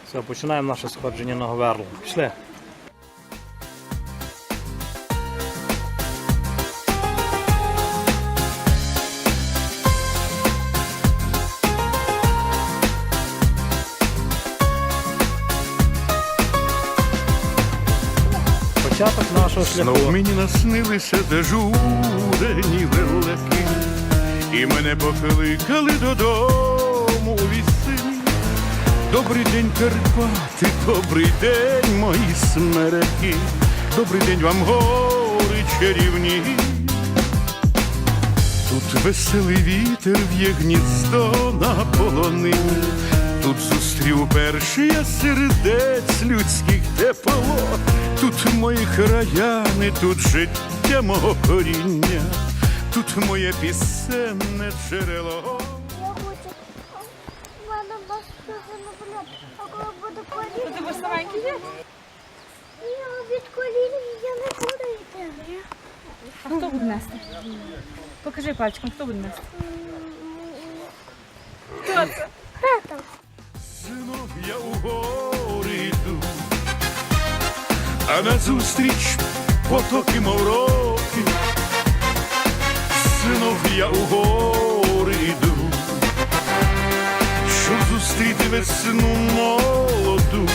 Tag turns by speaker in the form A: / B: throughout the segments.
A: Все, починаємо наше сходження на Говерло. Пішли. Початок нашого шляху.
B: Знов мені наснилися дежурені велики, і мене покликали додому у вісні. Добрий день, Карпати, добрий день, мої смереки, добрий день вам, гори чарівні. Тут веселий вітер в'є гніздо на полонині. Тут зустрів перший я сердець людських тепло. Тут мої краяни, тут життя мого коріння, тут моє пісенне джерело.
C: Я хочу, в мене баскози не болять, а коли буде коліна,
D: Ти будеш маленький є?
C: я від коліна я не буду йти.
D: А хто буде нести? Покажи пальчиком, хто буде нести? Хто це?
C: Тато.
B: Знов я у гори йду, а назустріч потоки, мов роки. Знов я у гори йду, щоб зустріти весну молоду.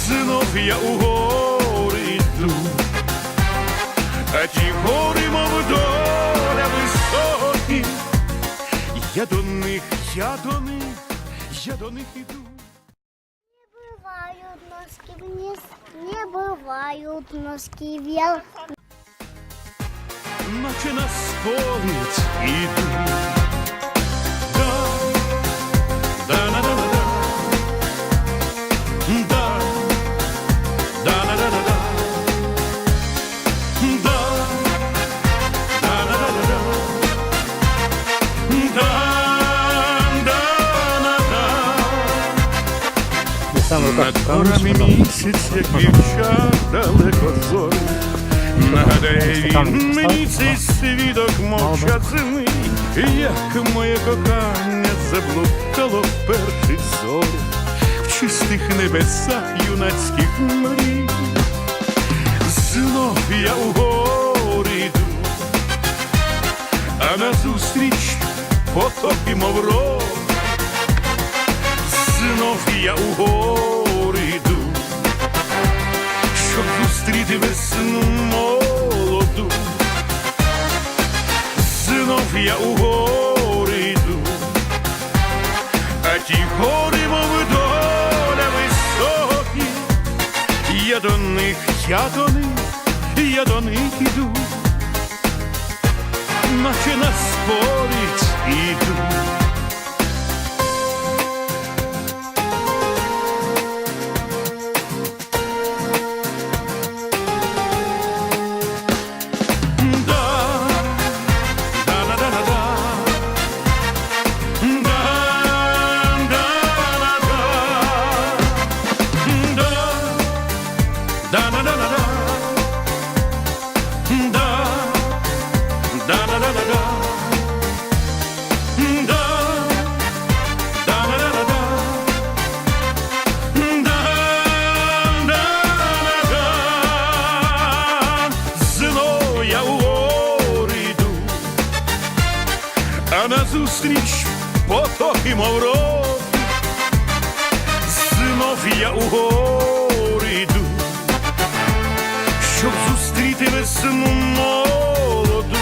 B: Знов я у гори йду, а ті гори, мов доля високі. Я до них, я до них, я до них іду.
C: Не бывают носки вниз, не бывают носки вверх.
B: Наче на сповідь іду. Да, да-на-на-на-да. Да, да-на-на-на-да. Да, да-на-на-на-да. Да-да-на-да.
A: Несемо в руках
B: Над
A: камінь,
B: горами
A: що
B: місяць, як вівчар далеко зорі. Нагадає він мені цей свідок мовчазний, як моє кохання заблукало в перший зорі в чистих небесах юнацьких мрій. Знов я у гори йду, а назустріч потоки, мов рок. Знов я у гори йду, щоб зустріти весну молоду. Знов я у гори йду, а ті гори, мов доля високі. Я до них, я до них, я до них іду, наче на сповідь іду. А назустріч потоки, мов роки. Знов я у гори йду, щоб зустріти весну молоду.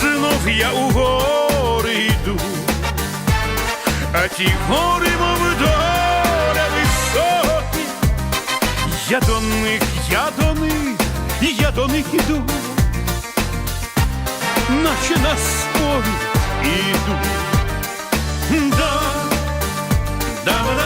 B: Знов я у гори йду, а ті гори, мов доля високі. Я до них, я до них, я до них іду, наче на сповідь іду. Да, да, да.